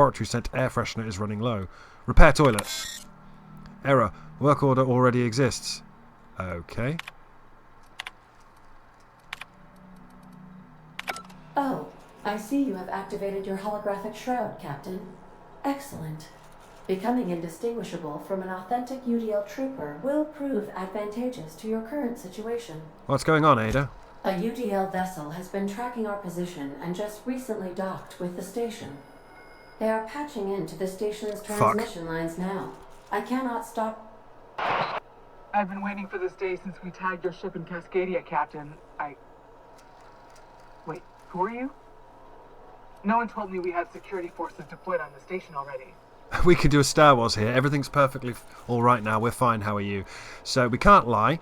laboratory scent air freshener is running low. Repair toilet. Error. Work order already exists. Okay. Oh, I see you have activated your holographic shroud, Captain. Excellent. Becoming indistinguishable from an authentic UDL trooper will prove advantageous to your current situation. What's going on, Ada? A UDL vessel has been tracking our position and just recently docked with the station. They are patching into the station's transmission lines now. I cannot stop. I've been waiting for this day since we tagged your ship in Cascadia, Captain. Wait, who are you? No one told me we had security forces deployed on the station already. We can do a Star Wars here. Everything's perfectly all right now. We're fine. How are you? So we can't lie.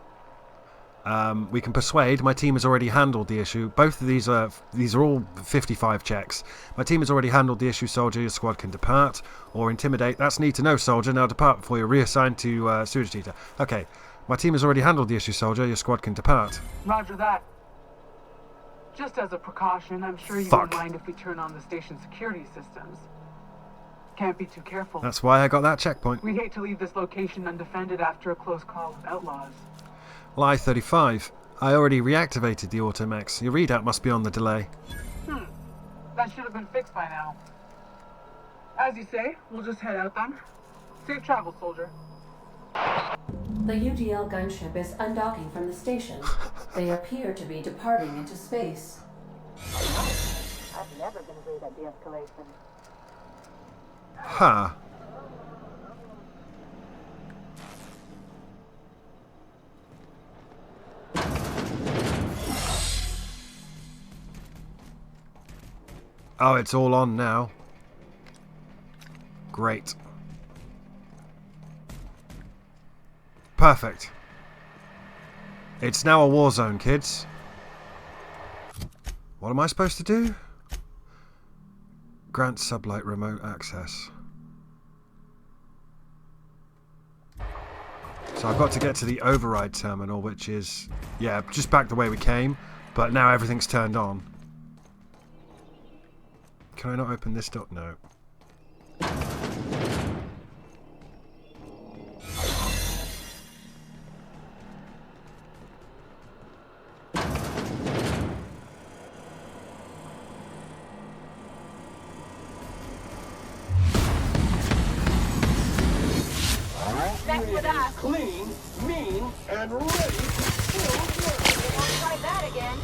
We can persuade. My team has already handled the issue. Both of these are all 55 checks. My team has already handled the issue, soldier. Your squad can depart. Or intimidate. That's need to know, soldier. Now depart before you're reassigned to sewage teacher. Okay. My team has already handled the issue, soldier. Your squad can depart. Roger that. Just as a precaution, I'm sure you won't mind if we turn on the station's security systems. Can't be too careful. That's why I got that checkpoint. We'd hate to leave this location undefended after a close call with outlaws. Lie 35. I already reactivated the automex. Your readout must be on the delay. That should have been fixed by now. As you say, we'll just head out then. Safe travel, soldier. The UDL gunship is undocking from the station. They appear to be departing into space. I've never been great at de-escalation. Huh. Oh, it's all on now. Great. Perfect. It's now a war zone, kids. What am I supposed to do? Grant sublight remote access. So I've got to get to the override terminal, which is, yeah, just back the way we came, but now everything's turned on. Can I not open this door? No. Clean, mean, and ready to work. Won't try that again.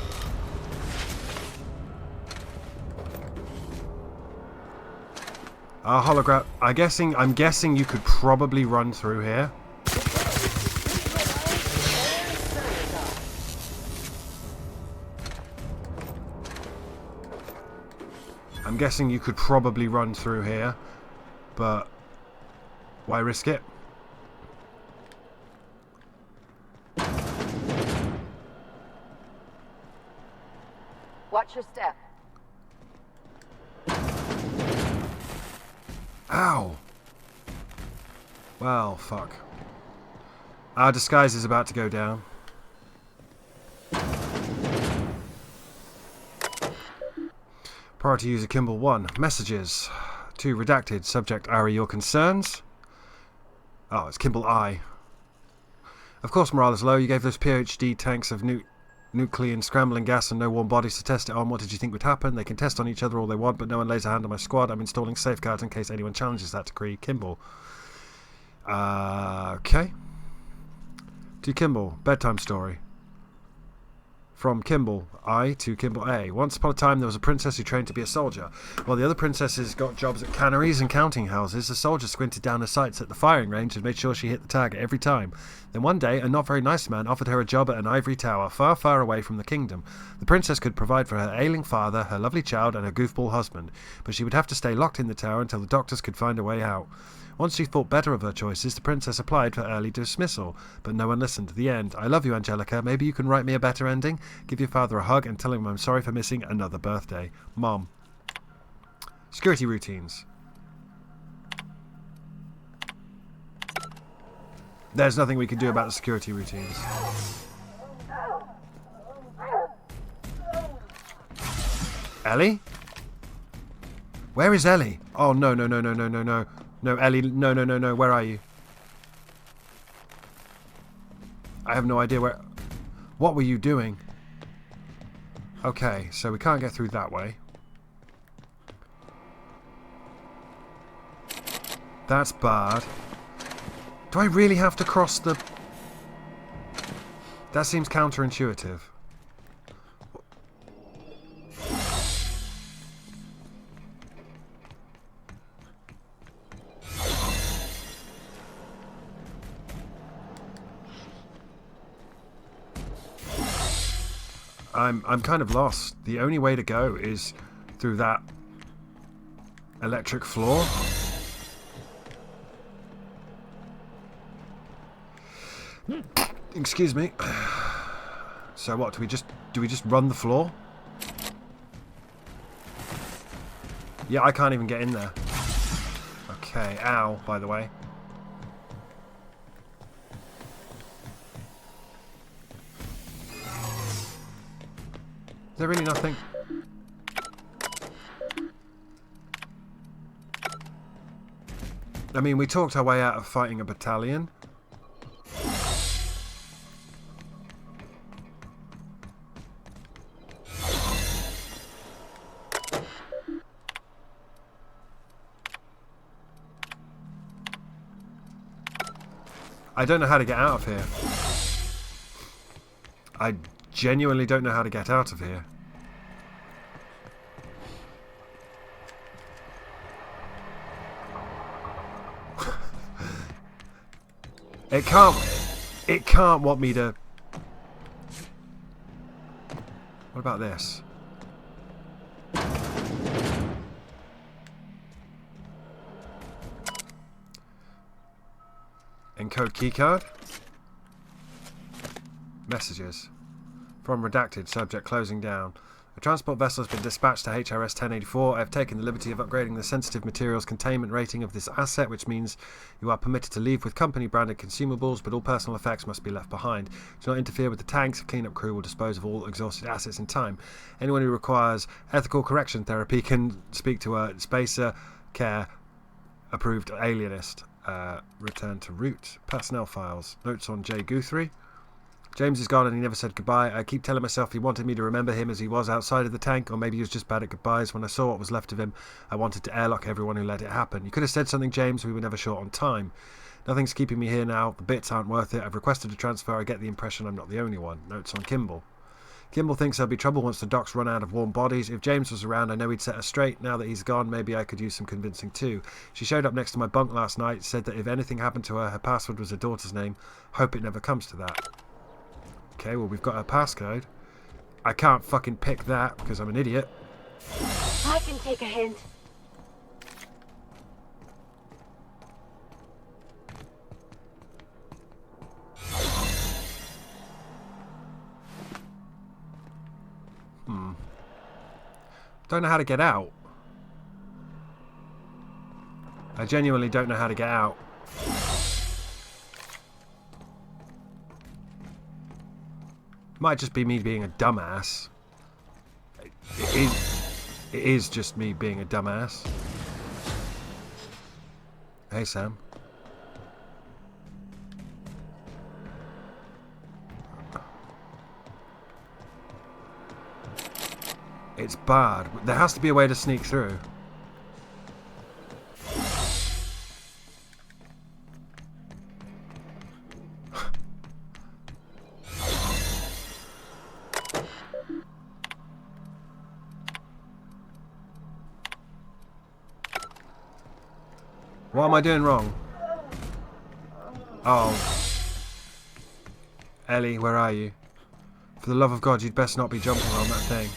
Hologram. I'm guessing you could probably run through here. I'm guessing you could probably run through here, but why risk it? Watch your step. Ow! Well, fuck. Our disguise is about to go down. Priority user Kimball 1. Messages. 2. Redacted. Subject Ari, your concerns? Oh, it's Kimball I. Of course morale is low. You gave those PhD tanks of nuclear scrambling gas and no warm bodies to test it on. What did you think would happen? They can test on each other all they want, but no one lays a hand on my squad. I'm installing safeguards in case anyone challenges that decree. Kimball. Okay. To Kimball. Bedtime story. From Kimball I to Kimball A. Once upon a time there was a princess who trained to be a soldier. While the other princesses got jobs at canneries and counting houses, the soldier squinted down her sights at the firing range and made sure she hit the target every time. Then one day a not very nice man offered her a job at an ivory tower far, far away from the kingdom. The princess could provide for her ailing father, her lovely child and her goofball husband, but she would have to stay locked in the tower until the doctors could find a way out. Once she thought better of her choices, the princess applied for early dismissal, but no one listened. The end. I love you, Angelica. Maybe you can write me a better ending? Give your father a hug and tell him I'm sorry for missing another birthday. Mom. Security routines. There's nothing we can do about the security routines. Ellie? Where is Ellie? Oh, no, no, no, no, no, no, no. No, Ellie, no, no, no, no. Where are you? I have no idea where... What were you doing? Okay, so we can't get through that way. That's bad. Do I really have to cross the... That seems counterintuitive. I'm kind of lost. The only way to go is through that electric floor. Excuse me. So what, do we just run the floor? Yeah, I can't even get in there. Okay, ow, by the way. Is there really nothing? I mean, we talked our way out of fighting a battalion. I don't know how to get out of here. I genuinely don't know how to get out of here. It can't want me to... What about this? Encode keycard. Messages. From redacted, subject closing down. A transport vessel has been dispatched to HRS 1084. I have taken the liberty of upgrading the sensitive materials containment rating of this asset, which means you are permitted to leave with company-branded consumables, but all personal effects must be left behind. Do not interfere with the tanks. A cleanup crew will dispose of all exhausted assets in time. Anyone who requires ethical correction therapy can speak to a Spacer Care approved alienist. Return to route. Personnel files. Notes on J. Guthrie. James is gone and he never said goodbye. I keep telling myself he wanted me to remember him as he was outside of the tank, or maybe he was just bad at goodbyes. When I saw what was left of him, I wanted to airlock everyone who let it happen. You could have said something, James. We were never short on time. Nothing's keeping me here now. The bits aren't worth it. I've requested a transfer. I get the impression I'm not the only one. Notes on Kimball. Kimball thinks there'll be trouble once the docks run out of warm bodies. If James was around, I know he'd set us straight. Now that he's gone, maybe I could use some convincing too. She showed up next to my bunk last night, said that if anything happened to her, her password was her daughter's name. Hope it never comes to that. Okay, well, we've got her passcode. I can't fucking pick that because I'm an idiot. I can take a hint. Don't know how to get out. I genuinely don't know how to get out. Might just be me being a dumbass. It is just me being a dumbass. Hey, Sam. It's bad. There has to be a way to sneak through. What am I doing wrong? Oh. Ellie, where are you? For the love of God, you'd best not be jumping on that thing.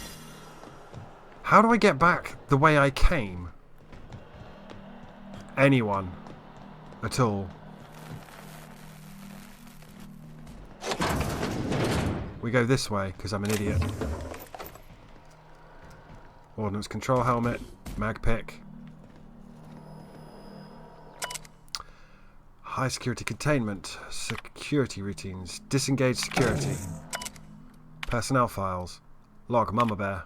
How do I get back the way I came? Anyone. At all. We go this way, because I'm an idiot. Ordnance control helmet. Mag pick. High security containment. Security routines. Disengage security. Personnel files. Log Mama Bear.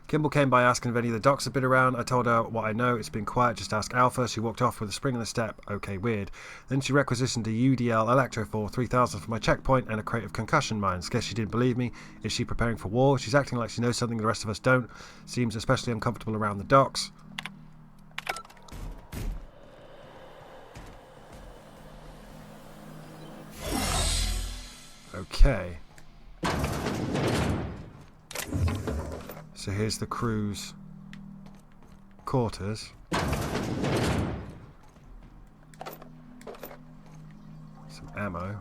Kimball came by asking if any of the docs had been around. I told her what I know. It's been quiet. Just ask Alpha. She walked off with a spring in the step. Okay, weird. Then she requisitioned a UDL Electrophore 3000 for my checkpoint and a crate of concussion mines. Guess she didn't believe me. Is she preparing for war? She's acting like she knows something the rest of us don't. Seems especially uncomfortable around the docks. Okay. So here's the crew's quarters. Some ammo.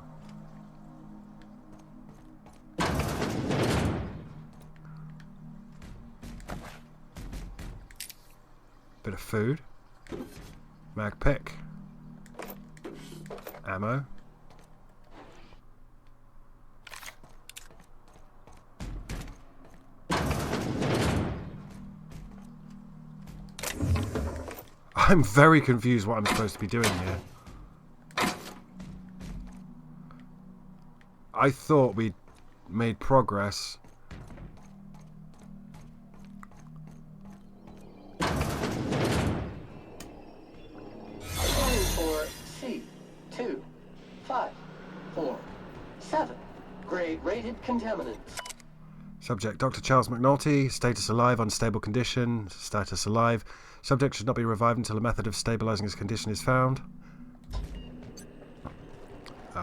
Bit of food. Mag pick. Ammo. I'm very confused what I'm supposed to be doing here. I thought we'd made progress. Scanning for C2547. Grade rated contaminants. Subject Dr. Charles McNulty. Status alive, unstable condition. Status alive. Subject should not be revived until a method of stabilizing his condition is found.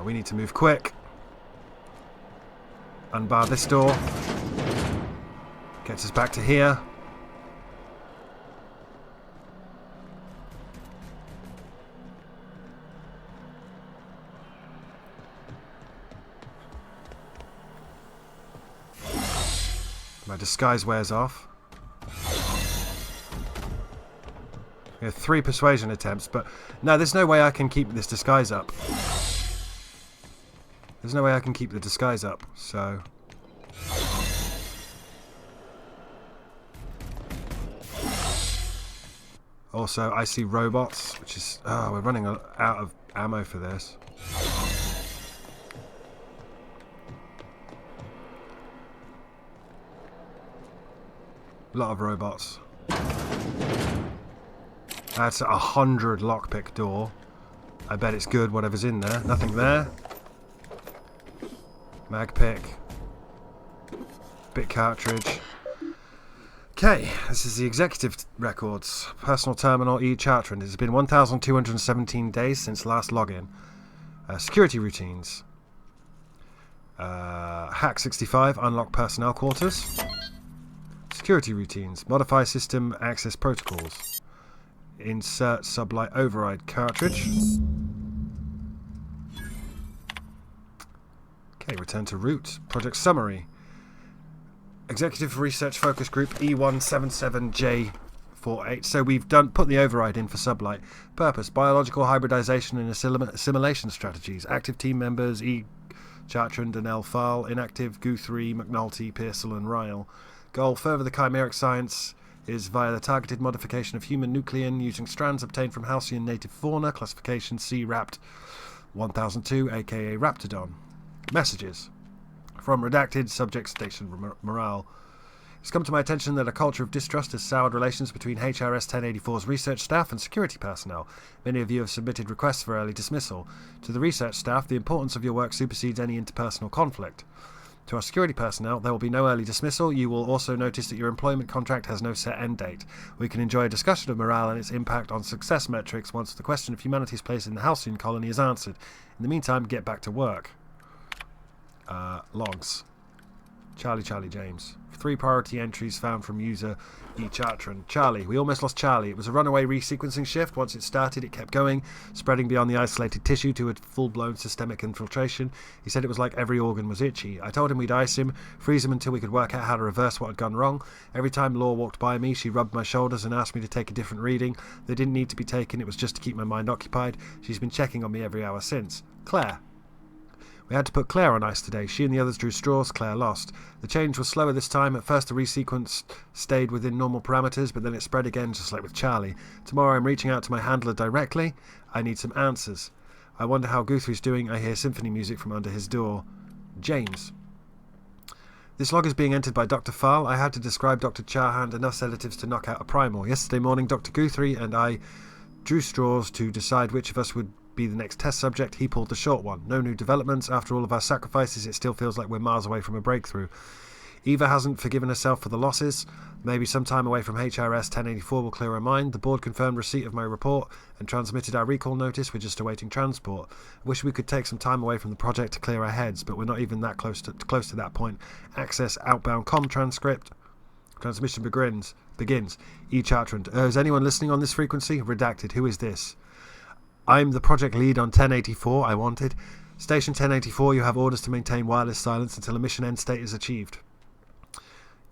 We need to move quick. Unbar this door. Gets us back to here. My disguise wears off. We have 3 persuasion attempts, but no, there's no way I can keep this disguise up. There's no way I can keep the disguise up, so... Also, I see robots, which is... Oh, we're running out of ammo for this. A lot of robots. That's a 100 lockpick door. I bet it's good, whatever's in there. Nothing there. Mag pick. Bit cartridge. Okay, this is the executive records. Personal terminal E Chartrand. It's been 1,217 days since last login. Security routines. Hack 65, unlock personnel quarters. Security routines. Modify system access protocols. Insert sublight override cartridge. Okay, return to root. Project summary. Executive Research Focus Group E177J48. So we've put the override in for sublight. Purpose: biological hybridization and assimilation strategies. Active team members: E. Chartrand and L. File. Inactive: Guthrie, McNulty, Pearsall and Ryle. Goal: further the chimeric science is via the targeted modification of human nuclein using strands obtained from Halcyon native fauna. Classification C-Rapt 1002, aka Raptodon. Messages. From redacted subject station morale. It's come to my attention that a culture of distrust has soured relations between HRS 1084's research staff and security personnel. Many of you have submitted requests for early dismissal. To the research staff, the importance of your work supersedes any interpersonal conflict. To our security personnel, there will be no early dismissal. You will also notice that your employment contract has no set end date. We can enjoy a discussion of morale and its impact on success metrics once the question of humanity's place in the Halcyon colony is answered. In the meantime, get back to work. Logs. Charlie James. 3 priority entries found from user E. Chartrand. Charlie. We almost lost Charlie. It was a runaway resequencing shift. Once it started, it kept going, spreading beyond the isolated tissue to a full-blown systemic infiltration. He said it was like every organ was itchy. I told him we'd ice him, freeze him until we could work out how to reverse what had gone wrong. Every time Laura walked by me, she rubbed my shoulders and asked me to take a different reading. They didn't need to be taken. It was just to keep my mind occupied. She's been checking on me every hour since. Claire. We had to put Claire on ice today. She and the others drew straws. Claire lost. The change was slower this time. At first the resequence stayed within normal parameters, but then it spread again, just like with Charlie. Tomorrow I'm reaching out to my handler directly. I need some answers. I wonder how Guthrie's doing. I hear symphony music from under his door. James. This log is being entered by Dr. Fal. I had to describe Dr. Charhand enough sedatives to knock out a primal. Yesterday morning, Dr. Guthrie and I drew straws to decide which of us would be the next test subject. He pulled the short one. No new developments. After all of our sacrifices, it still feels like we're miles away from a breakthrough. Eva hasn't forgiven herself for the losses. Maybe some time away from HRS 1084 will clear her mind. The board confirmed receipt of my report and transmitted our recall notice. We're just awaiting transport. I wish we could take some time away from the project to clear our heads, but we're not even that close to that point. Access outbound comm transcript. Transmission begins. Chartrand. Is anyone listening on this frequency? Redacted. Who is this? I'm the project lead on 1084. I wanted. Station 1084, you have orders to maintain wireless silence until a mission end state is achieved.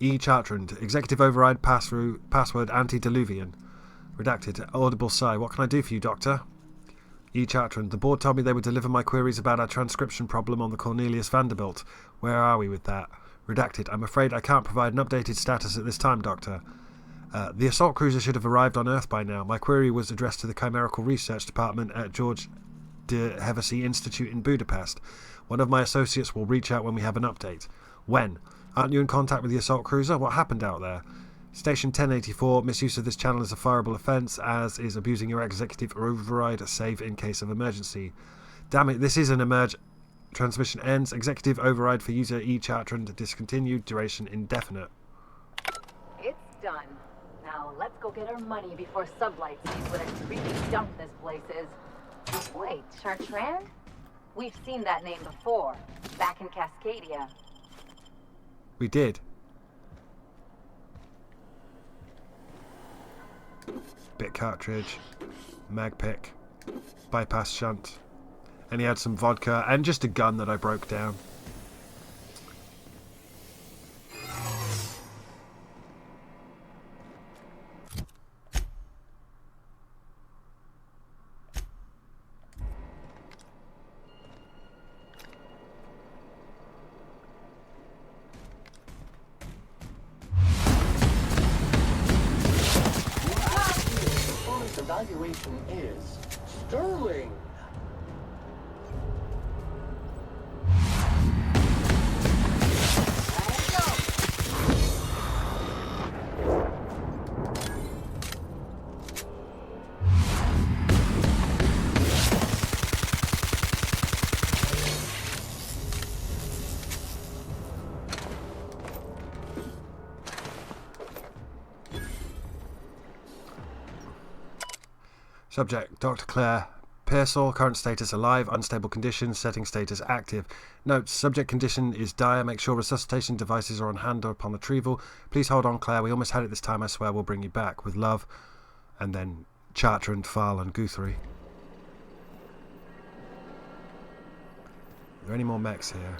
Chartrand. Executive override password antediluvian. Redacted. Audible sigh. What can I do for you, Doctor? Chartrand. The board told me they would deliver my queries about our transcription problem on the Cornelius Vanderbilt. Where are we with that? Redacted. I'm afraid I can't provide an updated status at this time, Doctor. The assault cruiser should have arrived on Earth by now. My query was addressed to the Chimerical Research Department at George de Hevesy Institute in Budapest. One of my associates will reach out when we have an update. When? Aren't you in contact with the assault cruiser? What happened out there? Station 1084, misuse of this channel is a fireable offence, as is abusing your executive override, save in case of emergency. Damn it, this is an Transmission ends. Executive override for user Chartrand discontinued. Duration indefinite. It's done. Now let's go get our money before Sublight sees what a creepy dump this place is. Wait, Chartrand? We've seen that name before, back in Cascadia. We did. Bit cartridge, mag pick, bypass shunt, and he had some vodka and just a gun that I broke down. Evaluation is sterling. Subject, Dr. Claire Pearsall, current status alive, unstable condition, setting status active. Note, subject condition is dire, make sure resuscitation devices are on hand upon retrieval. Please hold on, Claire, we almost had it this time, I swear we'll bring you back. With love. And then Chartrand, Fal and Guthrie. Are there any more mechs here?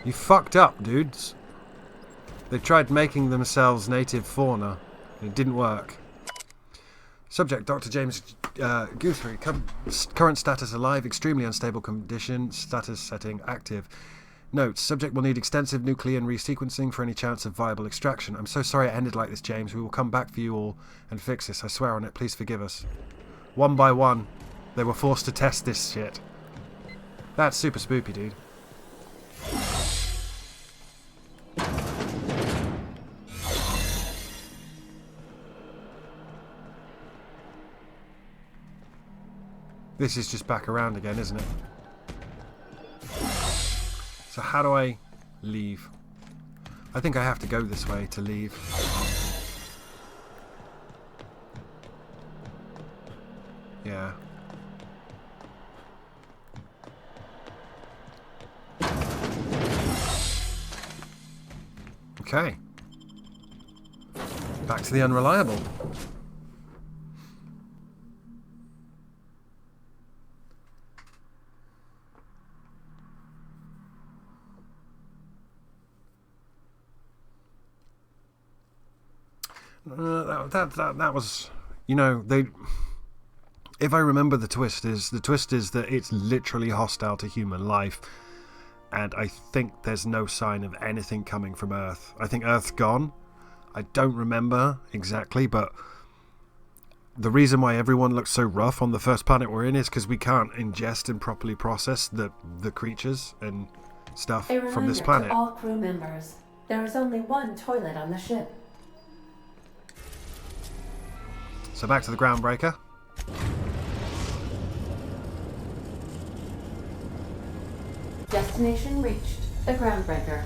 You fucked up, dudes. They tried making themselves native fauna, and it didn't work. Subject, Dr. James Guthrie. Current status alive, extremely unstable condition, status setting active. Note, subject will need extensive nuclear resequencing for any chance of viable extraction. I'm so sorry it ended like this, James. We will come back for you all and fix this. I swear on it. Please forgive us. One by one, they were forced to test this shit. That's super spoopy, dude. This is just back around again, isn't it? So how do I leave? I think I have to go this way to leave. Yeah. Okay. Back to the unreliable. That was, you know, they. If I remember, the twist is that it's literally hostile to human life, and I think there's no sign of anything coming from Earth. I think Earth's gone. I don't remember exactly, but the reason why everyone looks so rough on the first planet we're in is because we can't ingest and properly process the creatures and stuff from this planet. To all crew members, there is only one toilet on the ship. So back to the groundbreaker. Destination reached. The groundbreaker.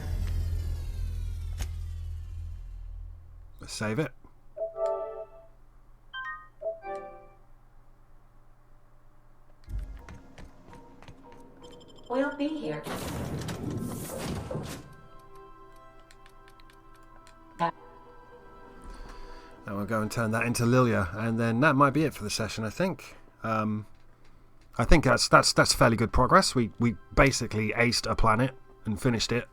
Let's save it. We'll be here. And we'll go and turn that into Lilia, and then that might be it for the session. I think. I think that's fairly good progress. We basically aced a planet and finished it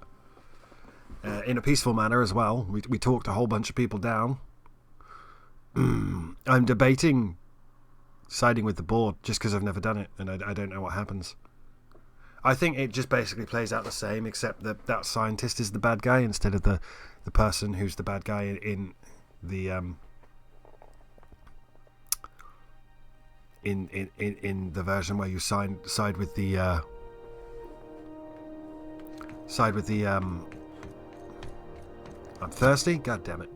in a peaceful manner as well. We talked a whole bunch of people down. I'm debating siding with the board just because I've never done it and I don't know what happens. I think it just basically plays out the same, except that scientist is the bad guy instead of the person who's the bad guy in the in the version where you side with the I'm thirsty. God damn it.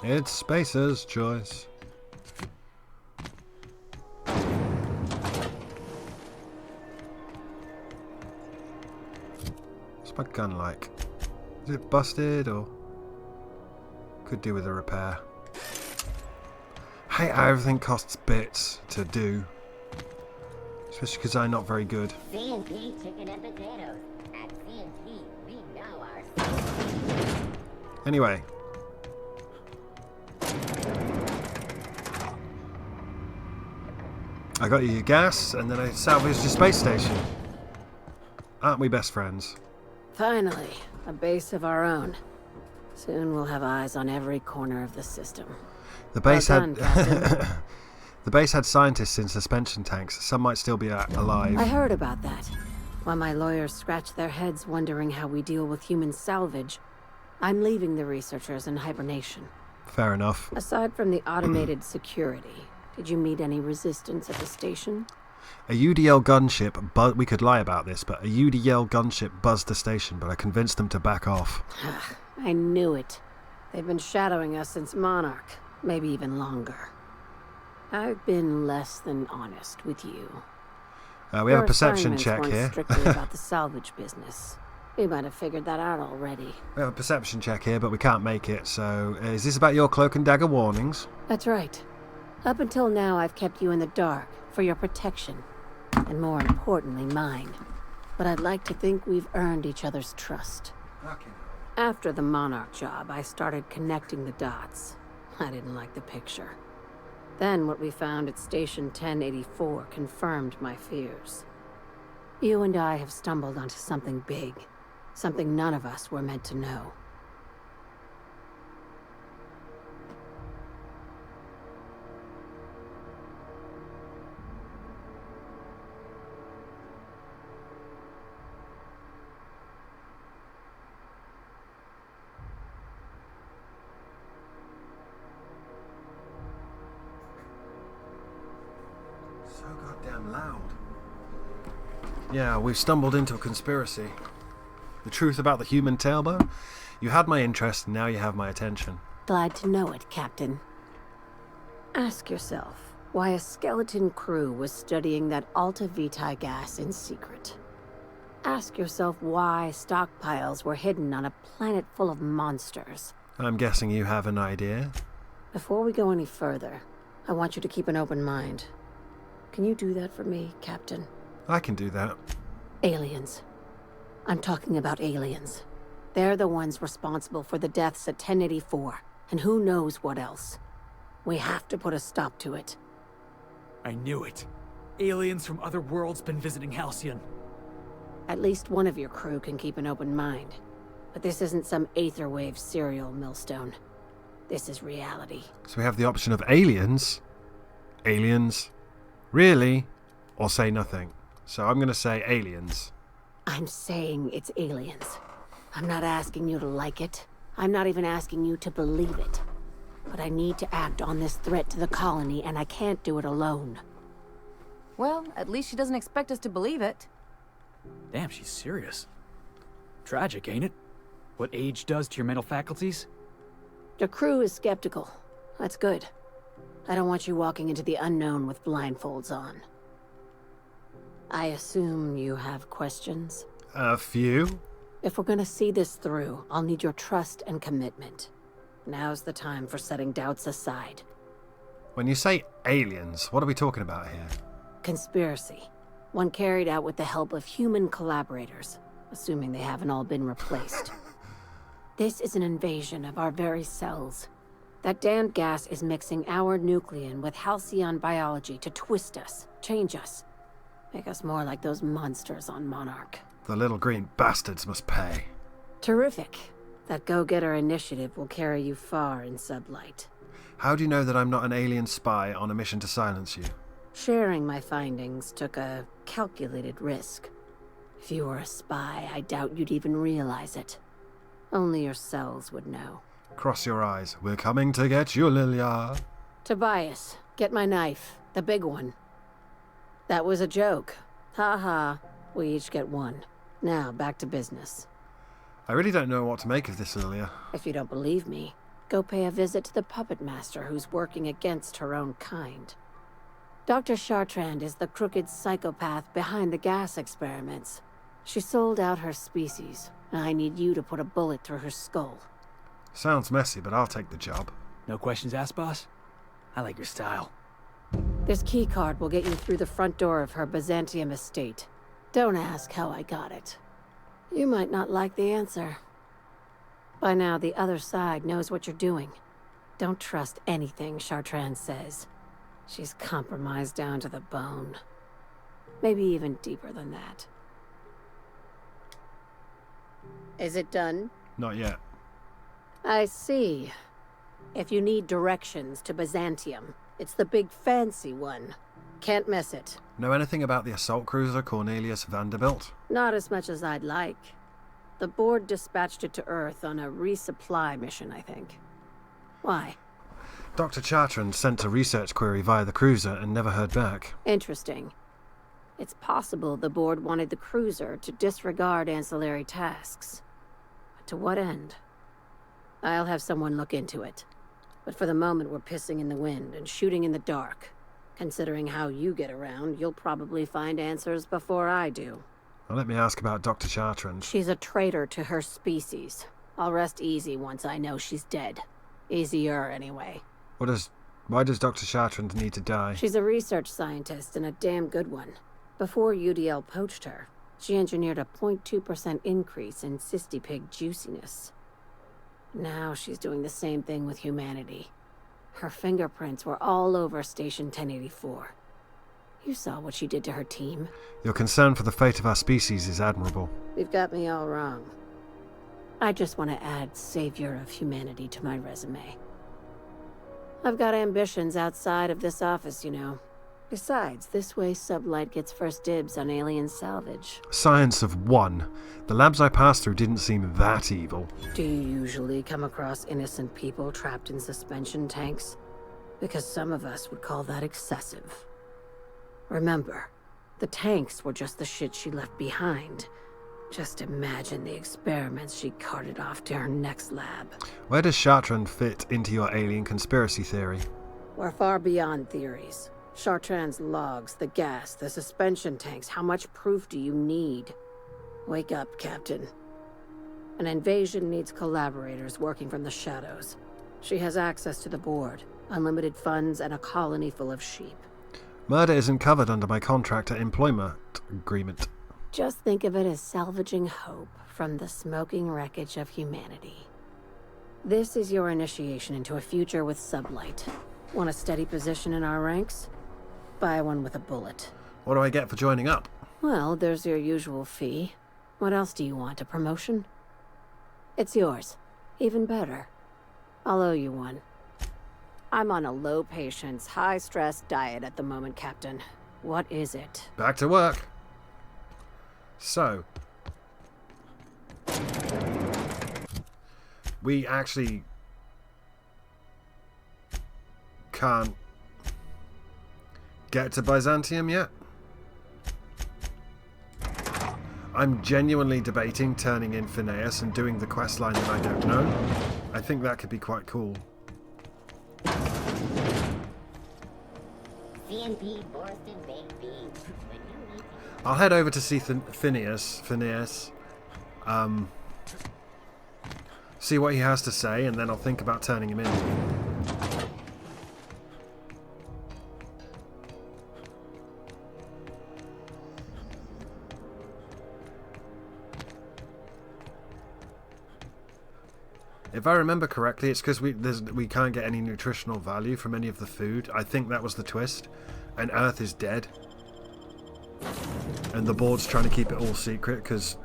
It's Spacer's choice. What's my gun like? Is it busted or could do with a repair? Hate how everything costs bits to do, especially because I'm not very good. C&P chicken and potatoes. At C&P, we know our. Anyway. I got you your gas, and then I salvaged your space station. Aren't we best friends? Finally, a base of our own. Soon we'll have eyes on every corner of the system. The base Well done, Captain. The base had scientists in suspension tanks. Some might still be alive. I heard about that. While my lawyers scratch their heads wondering how we deal with human salvage, I'm leaving the researchers in hibernation. Fair enough. Aside from the automated security, did you meet any resistance at the station? A UDL gunship, we could lie about this, but a UDL gunship buzzed the station, but I convinced them to back off. I knew it. They've been shadowing us since Monarch, maybe even longer. I've been less than honest with you. We have a perception check weren't here. strictly about the salvage business. You might have figured that out already. We have a perception check here, but we can't make it, so is this about your cloak and dagger warnings? That's right. Up until now, I've kept you in the dark for your protection, and more importantly, mine. But I'd like to think we've earned each other's trust. Okay. After the Monarch job, I started connecting the dots. I didn't like the picture. Then what we found at Station 1084 confirmed my fears. You and I have stumbled onto something big, something none of us were meant to know. So goddamn loud. Yeah, we've stumbled into a conspiracy. The truth about the human tailbone? You had my interest, and now you have my attention. Glad to know it, Captain. Ask yourself why a skeleton crew was studying that Alta Vitae gas in secret. Ask yourself why stockpiles were hidden on a planet full of monsters. I'm guessing you have an idea. Before we go any further, I want you to keep an open mind. Can you do that for me, Captain? I can do that. Aliens. I'm talking about aliens. They're the ones responsible for the deaths at 1084, and who knows what else. We have to put a stop to it. I knew it. Aliens from other worlds been visiting Halcyon. At least one of your crew can keep an open mind. But this isn't some Aetherwave serial, Millstone. This is reality. So we have the option of aliens. Aliens. Really? Or say nothing. So I'm going to say aliens. I'm saying it's aliens. I'm not asking you to like it. I'm not even asking you to believe it. But I need to act on this threat to the colony, and I can't do it alone. Well, at least she doesn't expect us to believe it. Damn, she's serious. Tragic, ain't it? What age does to your mental faculties? The crew is skeptical. That's good. I don't want you walking into the unknown with blindfolds on. I assume you have questions? A few. If we're gonna see this through, I'll need your trust and commitment. Now's the time for setting doubts aside. When you say aliens, what are we talking about here? Conspiracy. One carried out with the help of human collaborators, assuming they haven't all been replaced. This is an invasion of our very cells. That damned gas is mixing our nucleon with Halcyon biology to twist us, change us, make us more like those monsters on Monarch. The little green bastards must pay. Terrific. That go-getter initiative will carry you far in Sublight. How do you know that I'm not an alien spy on a mission to silence you? Sharing my findings took a calculated risk. If you were a spy, I doubt you'd even realize it. Only your cells would know. Cross your eyes. We're coming to get you, Lilia. Tobias, get my knife. The big one. That was a joke. Ha ha. We each get one. Now, back to business. I really don't know what to make of this, Lilia. If you don't believe me, go pay a visit to the puppet master who's working against her own kind. Dr. Chartrand is the crooked psychopath behind the gas experiments. She sold out her species, and I need you to put a bullet through her skull. Sounds messy, but I'll take the job. No questions asked, boss? I like your style. This keycard will get you through the front door of her Byzantium estate. Don't ask how I got it. You might not like the answer. By now, the other side knows what you're doing. Don't trust anything Chartrand says. She's compromised down to the bone. Maybe even deeper than that. Is it done? Not yet. I see. If you need directions to Byzantium, it's the big fancy one. Can't miss it. Know anything about the assault cruiser Cornelius Vanderbilt? Not as much as I'd like. The board dispatched it to Earth on a resupply mission, I think. Why? Dr. Chartrand sent a research query via the cruiser and never heard back. Interesting. It's possible the board wanted the cruiser to disregard ancillary tasks. But to what end? I'll have someone look into it. But for the moment, we're pissing in the wind and shooting in the dark. Considering how you get around, you'll probably find answers before I do. Well, let me ask about Dr. Chartrand. She's a traitor to her species. I'll rest easy once I know she's dead. Easier, anyway. Why does Dr. Chartrand need to die? She's a research scientist and a damn good one. Before UDL poached her, she engineered a 0.2% increase in cystipig juiciness. Now she's doing the same thing with humanity. Her fingerprints were all over Station 1084. You saw what she did to her team. Your concern for the fate of our species is admirable. You've got me all wrong. I just want to add savior of humanity to my resume. I've got ambitions outside of this office, you know. Besides, this way Sublight gets first dibs on alien salvage. Science of one. The labs I passed through didn't seem that evil. Do you usually come across innocent people trapped in suspension tanks? Because some of us would call that excessive. Remember, the tanks were just the shit she left behind. Just imagine the experiments she carted off to her next lab. Where does Chartrand fit into your alien conspiracy theory? We're far beyond theories. Chartrand's logs, the gas, the suspension tanks, how much proof do you need? Wake up, Captain. An invasion needs collaborators working from the shadows. She has access to the board, unlimited funds, and a colony full of sheep. Murder isn't covered under my contractor employment agreement. Just think of it as salvaging hope from the smoking wreckage of humanity. This is your initiation into a future with Sublight. Want a steady position in our ranks? Buy one with a bullet. What do I get for joining up? Well, there's your usual fee. What else do you want? A promotion? It's yours. Even better. I'll owe you one. I'm on a low-patience, high-stress diet at the moment, Captain. What is it? Back to work. So, we actually can't get to Byzantium yet. I'm genuinely debating turning in Phineas and doing the quest line that I don't know. I think that could be quite cool. CNP Borston baked beans. When you need to I'll head over to see Phineas, see what he has to say, and then I'll think about turning him in. If I remember correctly, it's because we can't get any nutritional value from any of the food. I think that was the twist. And Earth is dead. And the board's trying to keep it all secret because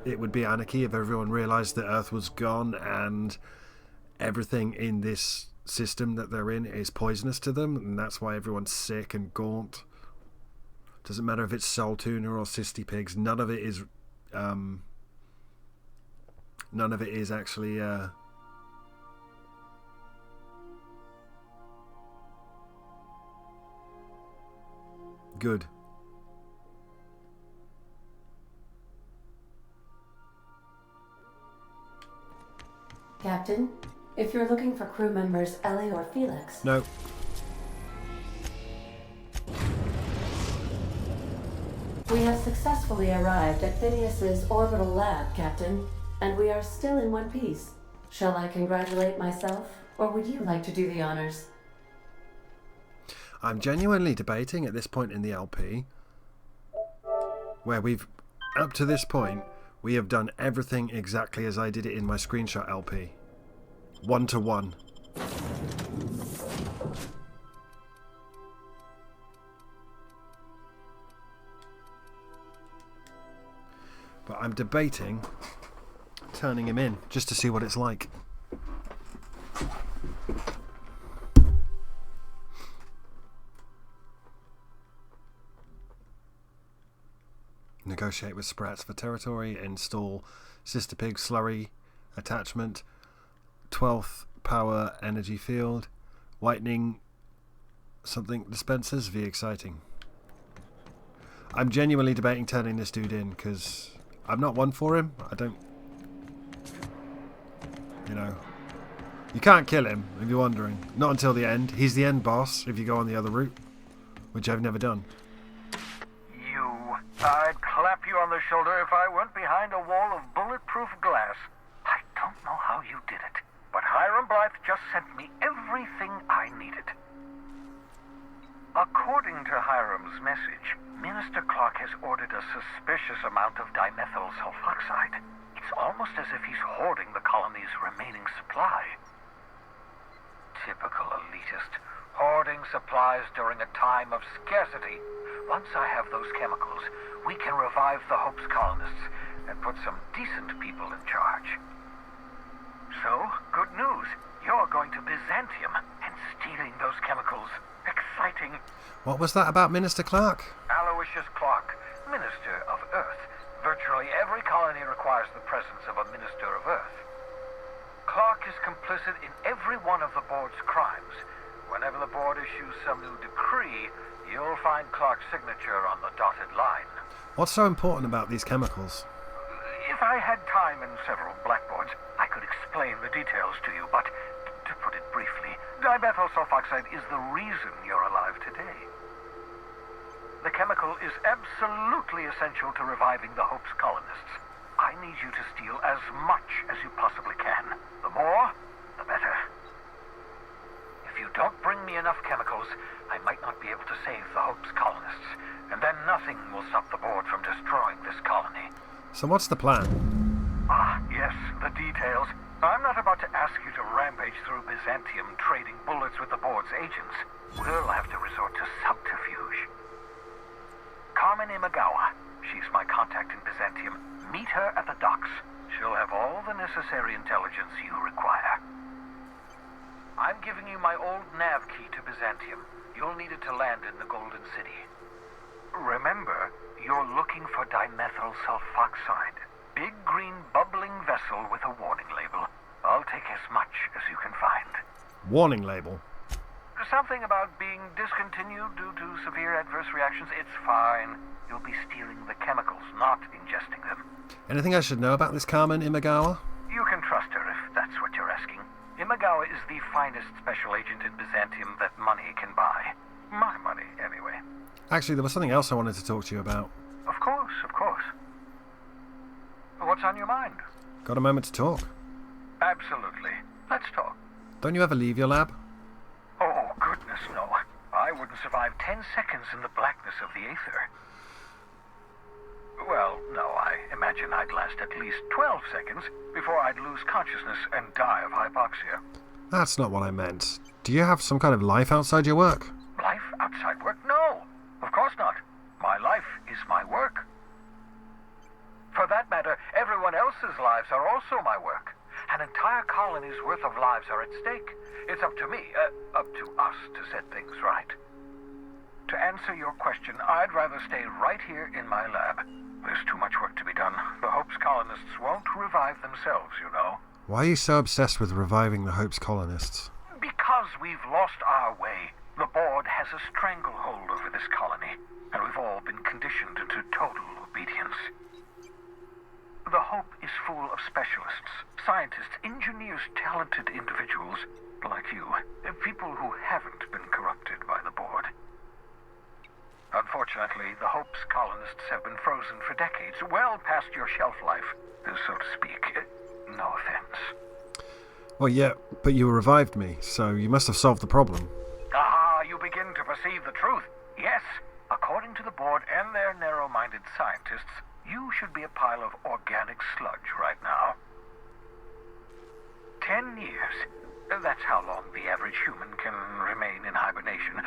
it would be anarchy if everyone realised that Earth was gone and everything in this system that they're in is poisonous to them, and that's why everyone's sick and gaunt. Doesn't matter if it's soul tuna or cysty pigs. None of it is actually good. Captain, if you're looking for crew members Ellie or Felix... No. We have successfully arrived at Phineas's orbital lab, Captain, and we are still in one piece. Shall I congratulate myself, or would you like to do the honors? I'm genuinely debating at this point in the LP, where up to this point, we have done everything exactly as I did it in my screenshot LP. 1-to-1. But I'm debating turning him in just to see what it's like. Negotiate with Sprats for territory. Install Sister Pig slurry attachment. 12th power energy field. Whitening something dispensers. Exciting. I'm genuinely debating turning this dude in because I'm not one for him. I don't... You know. You can't kill him, if you're wondering. Not until the end. He's the end boss if you go on the other route, which I've never done. I'd clap you on the shoulder if I went behind a wall of bulletproof glass. I don't know how you did it, but Hiram Blythe just sent me everything I needed. According to Hiram's message, Minister Clark has ordered a suspicious amount of dimethyl sulfoxide. It's almost as if he's hoarding the colony's remaining supply. Typical elitist. Hoarding supplies during a time of scarcity. Once I have those chemicals, we can revive the Hope's colonists and put some decent people in charge. So, good news. You're going to Byzantium and stealing those chemicals. Exciting. What was that about Minister Clark? Aloysius Clark, Minister of Earth. Virtually every colony requires the presence of a Minister of Earth. Clark is complicit in every one of the board's crimes. Whenever the board issues some new decree, you'll find Clark's signature on the dotted line. What's so important about these chemicals? If I had time and several blackboards, I could explain the details to you, but to put it briefly, dimethyl sulfoxide is the reason you're alive today. The chemical is absolutely essential to reviving the Hope's colonists. I need you to steal as much as you possibly can. The more, the better. If you don't bring me enough chemicals, I might not be able to save the Hope's colonists, and then nothing will stop the board from destroying this colony. So what's the plan? Ah, yes, the details. I'm not about to ask you to rampage through Byzantium trading bullets with the board's agents. We'll have to resort to subterfuge. Carmen Imagawa, she's my contact in Byzantium. Meet her at the docks. She'll have all the necessary intelligence you require. I'm giving you my old nav key to Byzantium. You'll need it to land in the Golden City. Remember, you're looking for dimethyl sulfoxide. Big green bubbling vessel with a warning label. I'll take as much as you can find. Warning label. Something about being discontinued due to severe adverse reactions. It's fine. You'll be stealing the chemicals, not ingesting them. Anything I should know about this Carmen Imagawa? You can trust her if that's what you're asking. Imagawa is the finest special agent in Byzantium that money can buy. My money, anyway. Actually, there was something else I wanted to talk to you about. Of course, of course. What's on your mind? Got a moment to talk? Absolutely. Let's talk. Don't you ever leave your lab? Oh, goodness, no. I wouldn't survive 10 seconds in the blackness of the aether. Well, no, I imagine I'd last at least 12 seconds before I'd lose consciousness and die of hypoxia. That's not what I meant. Do you have some kind of life outside your work? Life outside work? No, of course not. My life is my work. For that matter, everyone else's lives are also my work. An entire colony's worth of lives are at stake. It's up to me, up to us to set things right. To answer your question, I'd rather stay right here in my lab. There's too much work to be done. The Hope's colonists won't revive themselves, you know. Why are you so obsessed with reviving the Hope's colonists? Because we've lost our way. The board has a stranglehold over this colony, and we've all been conditioned into total obedience. The Hope is full of specialists, scientists, engineers, talented individuals like you. People who haven't been corrupted by the board. Unfortunately, the Hope's colonists have been frozen for decades, well past your shelf life, so to speak. No offense. Well, yeah, but you revived me, so you must have solved the problem. Ah, you begin to perceive the truth. Yes, according to the board and their narrow-minded scientists, you should be a pile of organic sludge right now. 10 years. That's how long the average human can remain in hibernation.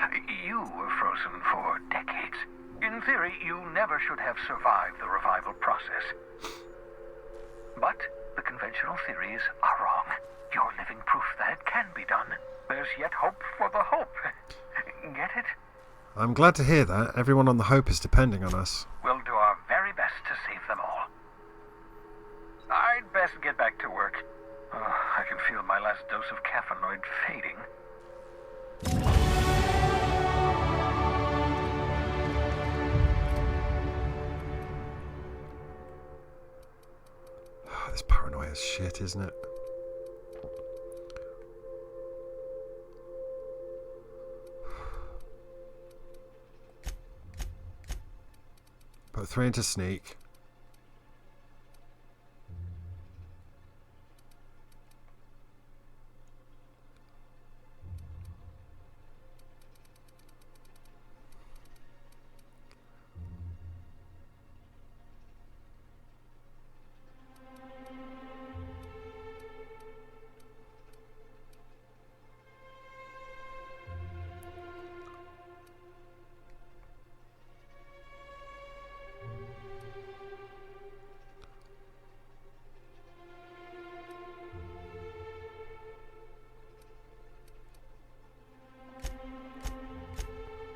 You were frozen for decades. In theory, you never should have survived the revival process. But the conventional theories are wrong. You're living proof that it can be done. There's yet hope for the Hope. Get it? I'm glad to hear that. Everyone on the Hope is depending on us. We'll do our very best to save them all. I'd best get back to work. I can feel my last dose of caffeinoid fading. This paranoia is shit, isn't it? Put 3 into sneak.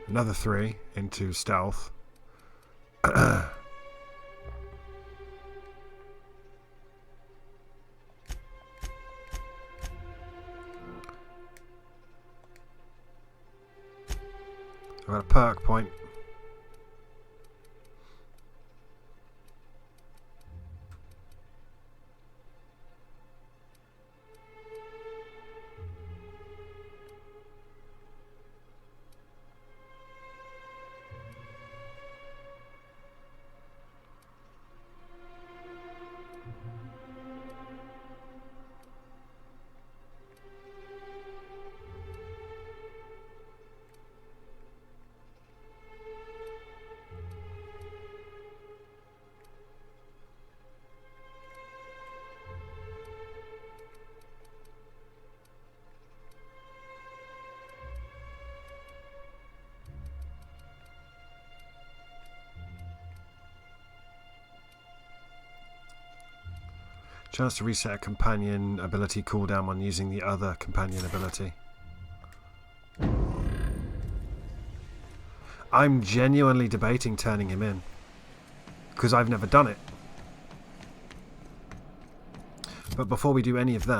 Another 3 into stealth. I've got a perk point. Chance to reset a companion ability cooldown when using the other companion ability. I'm genuinely debating turning him in. Because I've never done it. But before we do any of that,